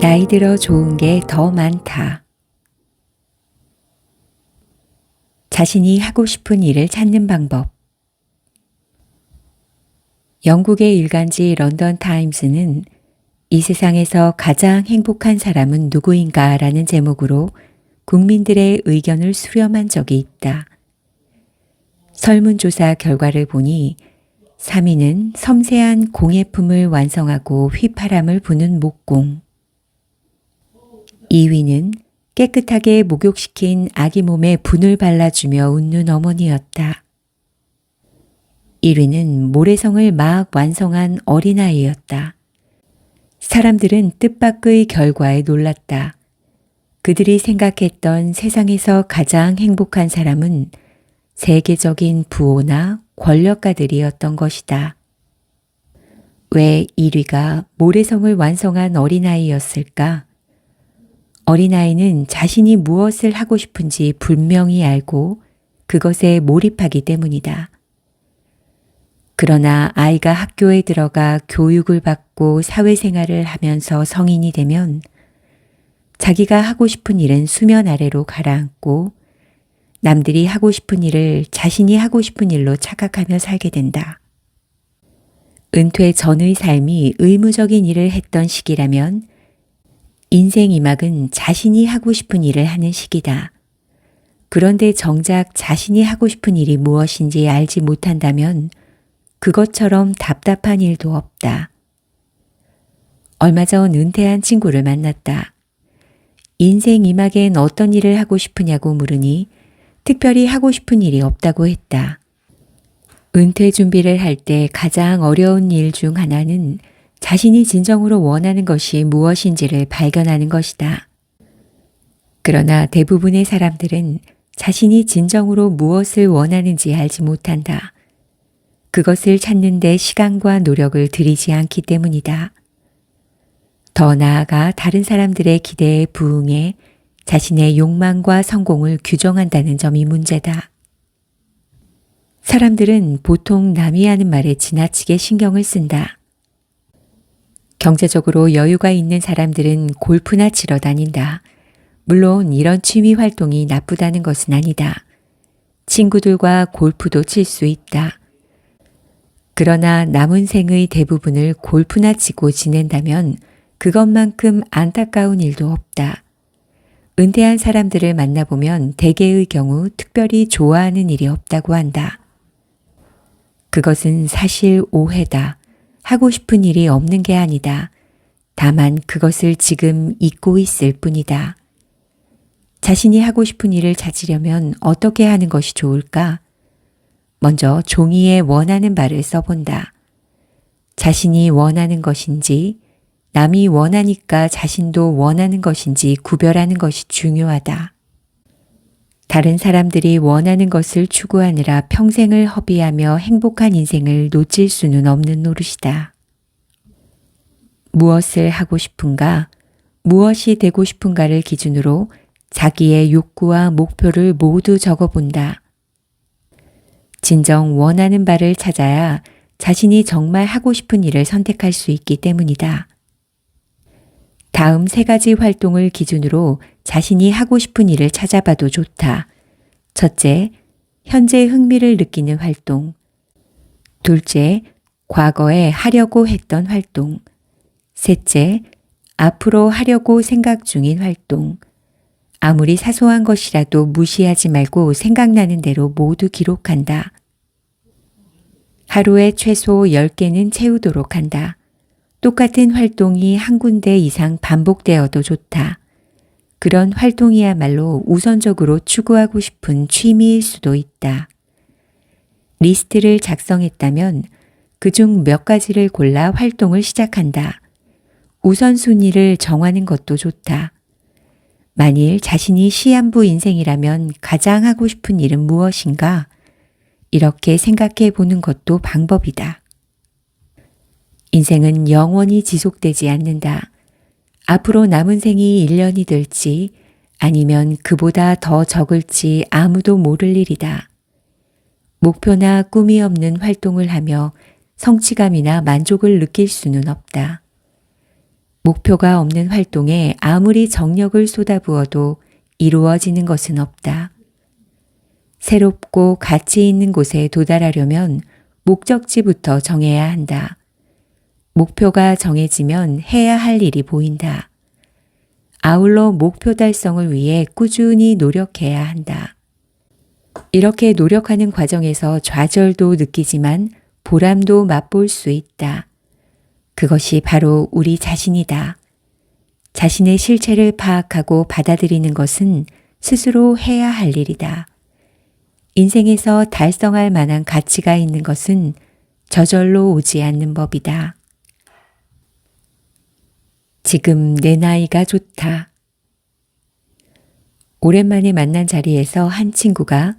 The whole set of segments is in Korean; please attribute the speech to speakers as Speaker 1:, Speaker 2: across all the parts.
Speaker 1: 나이 들어 좋은 게 더 많다. 자신이 하고 싶은 일을 찾는 방법. 영국의 일간지 런던 타임스는 이 세상에서 가장 행복한 사람은 누구인가 라는 제목으로 국민들의 의견을 수렴한 적이 있다. 설문조사 결과를 보니 3위는 섬세한 공예품을 완성하고 휘파람을 부는 목공, 2위는 깨끗하게 목욕시킨 아기 몸에 분을 발라주며 웃는 어머니였다. 1위는 모래성을 막 완성한 어린아이였다. 사람들은 뜻밖의 결과에 놀랐다. 그들이 생각했던 세상에서 가장 행복한 사람은 세계적인 부호나 권력가들이었던 것이다. 왜 1위가 모래성을 완성한 어린아이였을까? 어린아이는 자신이 무엇을 하고 싶은지 분명히 알고 그것에 몰입하기 때문이다. 그러나 아이가 학교에 들어가 교육을 받고 사회생활을 하면서 성인이 되면 자기가 하고 싶은 일은 수면 아래로 가라앉고 남들이 하고 싶은 일을 자신이 하고 싶은 일로 착각하며 살게 된다. 은퇴 전의 삶이 의무적인 일을 했던 시기라면 인생 2막은 자신이 하고 싶은 일을 하는 시기다. 그런데 정작 자신이 하고 싶은 일이 무엇인지 알지 못한다면 그것처럼 답답한 일도 없다. 얼마 전 은퇴한 친구를 만났다. 인생 2막엔 어떤 일을 하고 싶으냐고 물으니 특별히 하고 싶은 일이 없다고 했다. 은퇴 준비를 할 때 가장 어려운 일 중 하나는 자신이 진정으로 원하는 것이 무엇인지를 발견하는 것이다. 그러나 대부분의 사람들은 자신이 진정으로 무엇을 원하는지 알지 못한다. 그것을 찾는 데 시간과 노력을 들이지 않기 때문이다. 더 나아가 다른 사람들의 기대에 부응해 자신의 욕망과 성공을 규정한다는 점이 문제다. 사람들은 보통 남이 하는 말에 지나치게 신경을 쓴다. 경제적으로 여유가 있는 사람들은 골프나 치러 다닌다. 물론 이런 취미 활동이 나쁘다는 것은 아니다. 친구들과 골프도 칠 수 있다. 그러나 남은 생의 대부분을 골프나 치고 지낸다면 그것만큼 안타까운 일도 없다. 은퇴한 사람들을 만나보면 대개의 경우 특별히 좋아하는 일이 없다고 한다. 그것은 사실 오해다. 하고 싶은 일이 없는 게 아니다. 다만 그것을 지금 잊고 있을 뿐이다. 자신이 하고 싶은 일을 찾으려면 어떻게 하는 것이 좋을까? 먼저 종이에 원하는 바를 써본다. 자신이 원하는 것인지 남이 원하니까 자신도 원하는 것인지 구별하는 것이 중요하다. 다른 사람들이 원하는 것을 추구하느라 평생을 허비하며 행복한 인생을 놓칠 수는 없는 노릇이다. 무엇을 하고 싶은가, 무엇이 되고 싶은가를 기준으로 자기의 욕구와 목표를 모두 적어본다. 진정 원하는 바를 찾아야 자신이 정말 하고 싶은 일을 선택할 수 있기 때문이다. 다음 3가지 활동을 기준으로 자신이 하고 싶은 일을 찾아봐도 좋다. 첫째, 현재 흥미를 느끼는 활동. 둘째, 과거에 하려고 했던 활동. 셋째, 앞으로 하려고 생각 중인 활동. 아무리 사소한 것이라도 무시하지 말고 생각나는 대로 모두 기록한다. 하루에 최소 10개는 채우도록 한다. 똑같은 활동이 한 군데 이상 반복되어도 좋다. 그런 활동이야말로 우선적으로 추구하고 싶은 취미일 수도 있다. 리스트를 작성했다면 그중 몇 가지를 골라 활동을 시작한다. 우선순위를 정하는 것도 좋다. 만일 자신이 시한부 인생이라면 가장 하고 싶은 일은 무엇인가? 이렇게 생각해 보는 것도 방법이다. 인생은 영원히 지속되지 않는다. 앞으로 남은 생이 1년이 될지 아니면 그보다 더 적을지 아무도 모를 일이다. 목표나 꿈이 없는 활동을 하며 성취감이나 만족을 느낄 수는 없다. 목표가 없는 활동에 아무리 정력을 쏟아부어도 이루어지는 것은 없다. 새롭고 가치 있는 곳에 도달하려면 목적지부터 정해야 한다. 목표가 정해지면 해야 할 일이 보인다. 아울러 목표 달성을 위해 꾸준히 노력해야 한다. 이렇게 노력하는 과정에서 좌절도 느끼지만 보람도 맛볼 수 있다. 그것이 바로 우리 자신이다. 자신의 실체를 파악하고 받아들이는 것은 스스로 해야 할 일이다. 인생에서 달성할 만한 가치가 있는 것은 저절로 오지 않는 법이다. 지금 내 나이가 좋다. 오랜만에 만난 자리에서 한 친구가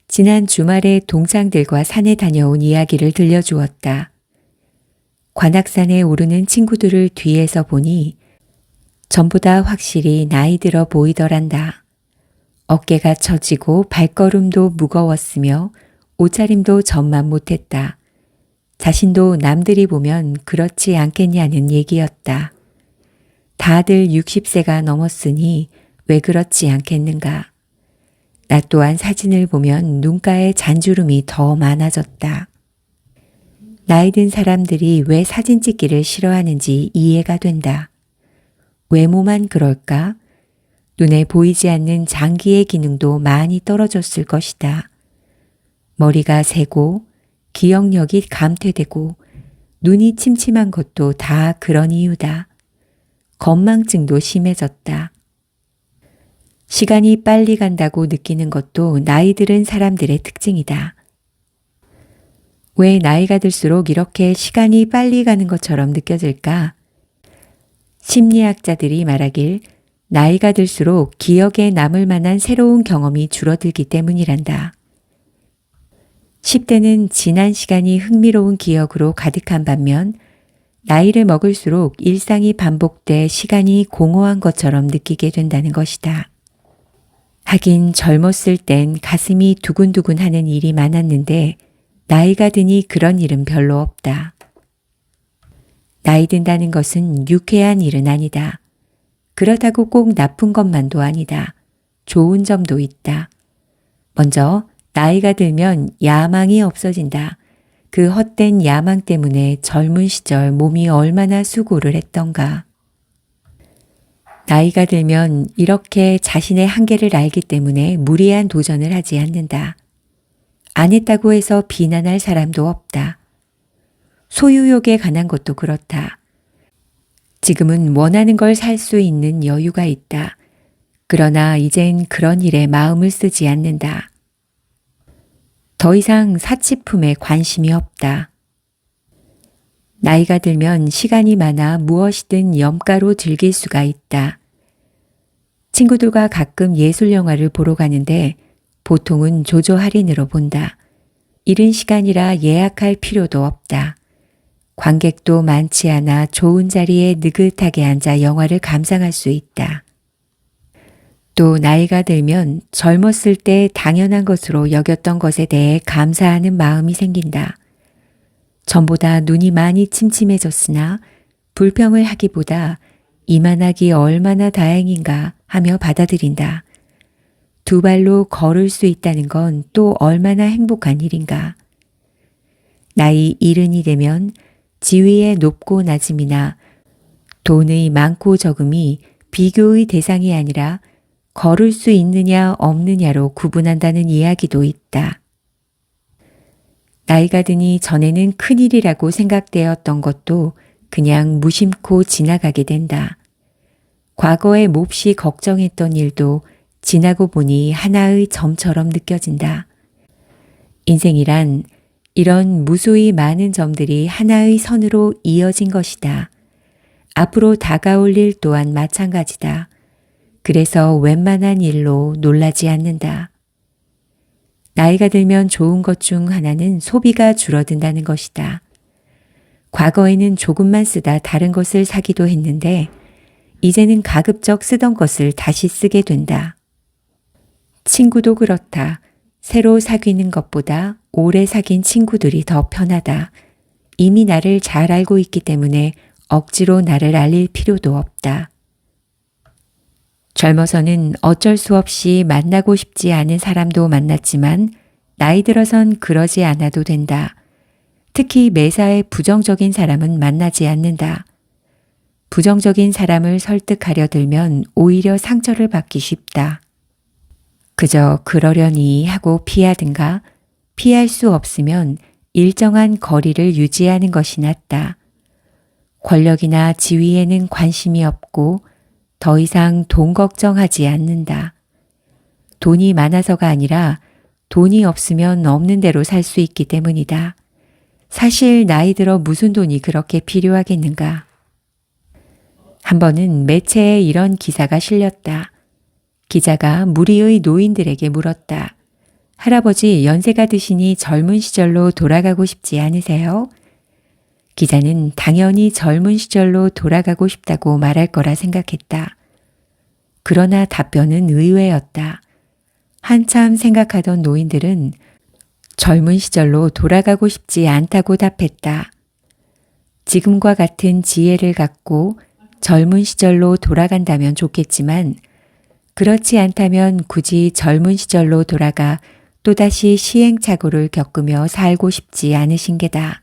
Speaker 1: 지난 주말에 동창들과 산에 다녀온 이야기를 들려주었다. 관악산에 오르는 친구들을 뒤에서 보니 전보다 확실히 나이 들어 보이더란다. 어깨가 처지고 발걸음도 무거웠으며 옷차림도 전만 못했다. 자신도 남들이 보면 그렇지 않겠냐는 얘기였다. 다들 60세가 넘었으니 왜 그렇지 않겠는가. 나 또한 사진을 보면 눈가에 잔주름이 더 많아졌다. 나이 든 사람들이 왜 사진 찍기를 싫어하는지 이해가 된다. 외모만 그럴까? 눈에 보이지 않는 장기의 기능도 많이 떨어졌을 것이다. 머리가 새고 기억력이 감퇴되고 눈이 침침한 것도 다 그런 이유다. 건망증도 심해졌다. 시간이 빨리 간다고 느끼는 것도 나이 들은 사람들의 특징이다. 왜 나이가 들수록 이렇게 시간이 빨리 가는 것처럼 느껴질까? 심리학자들이 말하길 나이가 들수록 기억에 남을 만한 새로운 경험이 줄어들기 때문이란다. 10대는 지난 시간이 흥미로운 기억으로 가득한 반면 나이를 먹을수록 일상이 반복돼 시간이 공허한 것처럼 느끼게 된다는 것이다. 하긴 젊었을 땐 가슴이 두근두근 하는 일이 많았는데 나이가 드니 그런 일은 별로 없다. 나이 든다는 것은 유쾌한 일은 아니다. 그렇다고 꼭 나쁜 것만도 아니다. 좋은 점도 있다. 먼저 나이가 들면 야망이 없어진다. 그 헛된 야망 때문에 젊은 시절 몸이 얼마나 수고를 했던가. 나이가 들면 이렇게 자신의 한계를 알기 때문에 무리한 도전을 하지 않는다. 안 했다고 해서 비난할 사람도 없다. 소유욕에 관한 것도 그렇다. 지금은 원하는 걸 살 수 있는 여유가 있다. 그러나 이젠 그런 일에 마음을 쓰지 않는다. 더 이상 사치품에 관심이 없다. 나이가 들면 시간이 많아 무엇이든 염가로 즐길 수가 있다. 친구들과 가끔 예술 영화를 보러 가는데 보통은 조조 할인으로 본다. 이른 시간이라 예약할 필요도 없다. 관객도 많지 않아 좋은 자리에 느긋하게 앉아 영화를 감상할 수 있다. 또 나이가 들면 젊었을 때 당연한 것으로 여겼던 것에 대해 감사하는 마음이 생긴다. 전보다 눈이 많이 침침해졌으나 불평을 하기보다 이만하기 얼마나 다행인가 하며 받아들인다. 두 발로 걸을 수 있다는 건 또 얼마나 행복한 일인가. 나이 70이 되면 지위의 높고 낮음이나 돈의 많고 적음이 비교의 대상이 아니라 걸을 수 있느냐 없느냐로 구분한다는 이야기도 있다. 나이가 드니 전에는 큰일이라고 생각되었던 것도 그냥 무심코 지나가게 된다. 과거에 몹시 걱정했던 일도 지나고 보니 하나의 점처럼 느껴진다. 인생이란 이런 무수히 많은 점들이 하나의 선으로 이어진 것이다. 앞으로 다가올 일 또한 마찬가지다. 그래서 웬만한 일로 놀라지 않는다. 나이가 들면 좋은 것 중 하나는 소비가 줄어든다는 것이다. 과거에는 조금만 쓰다 다른 것을 사기도 했는데 이제는 가급적 쓰던 것을 다시 쓰게 된다. 친구도 그렇다. 새로 사귀는 것보다 오래 사귄 친구들이 더 편하다. 이미 나를 잘 알고 있기 때문에 억지로 나를 알릴 필요도 없다. 젊어서는 어쩔 수 없이 만나고 싶지 않은 사람도 만났지만 나이 들어선 그러지 않아도 된다. 특히 매사에 부정적인 사람은 만나지 않는다. 부정적인 사람을 설득하려 들면 오히려 상처를 받기 쉽다. 그저 그러려니 하고 피하든가 피할 수 없으면 일정한 거리를 유지하는 것이 낫다. 권력이나 지위에는 관심이 없고 더 이상 돈 걱정하지 않는다. 돈이 많아서가 아니라 돈이 없으면 없는 대로 살 수 있기 때문이다. 사실 나이 들어 무슨 돈이 그렇게 필요하겠는가. 한 번은 매체에 이런 기사가 실렸다. 기자가 무리의 노인들에게 물었다. 할아버지 연세가 드시니 젊은 시절로 돌아가고 싶지 않으세요? 기자는 당연히 젊은 시절로 돌아가고 싶다고 말할 거라 생각했다. 그러나 답변은 의외였다. 한참 생각하던 노인들은 젊은 시절로 돌아가고 싶지 않다고 답했다. 지금과 같은 지혜를 갖고 젊은 시절로 돌아간다면 좋겠지만 그렇지 않다면 굳이 젊은 시절로 돌아가 또다시 시행착오를 겪으며 살고 싶지 않으신 게다.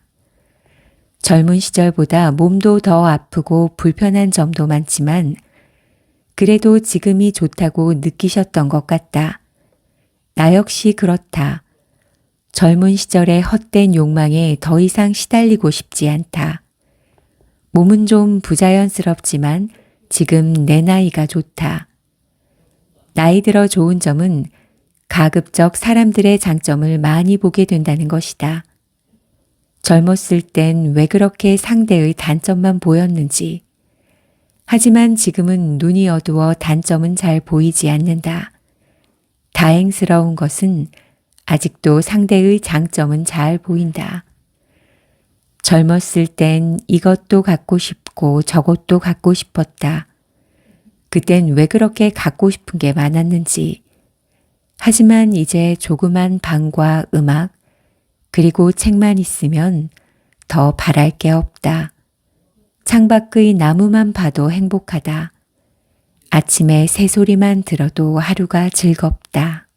Speaker 1: 젊은 시절보다 몸도 더 아프고 불편한 점도 많지만 그래도 지금이 좋다고 느끼셨던 것 같다. 나 역시 그렇다. 젊은 시절의 헛된 욕망에 더 이상 시달리고 싶지 않다. 몸은 좀 부자연스럽지만 지금 내 나이가 좋다. 나이 들어 좋은 점은 가급적 사람들의 장점을 많이 보게 된다는 것이다. 젊었을 땐 왜 그렇게 상대의 단점만 보였는지. 하지만 지금은 눈이 어두워 단점은 잘 보이지 않는다. 다행스러운 것은 아직도 상대의 장점은 잘 보인다. 젊었을 땐 이것도 갖고 싶고 저것도 갖고 싶었다. 그땐 왜 그렇게 갖고 싶은 게 많았는지. 하지만 이제 조그만 방과 음악, 그리고 책만 있으면 더 바랄 게 없다. 창밖의 나무만 봐도 행복하다. 아침에 새소리만 들어도 하루가 즐겁다.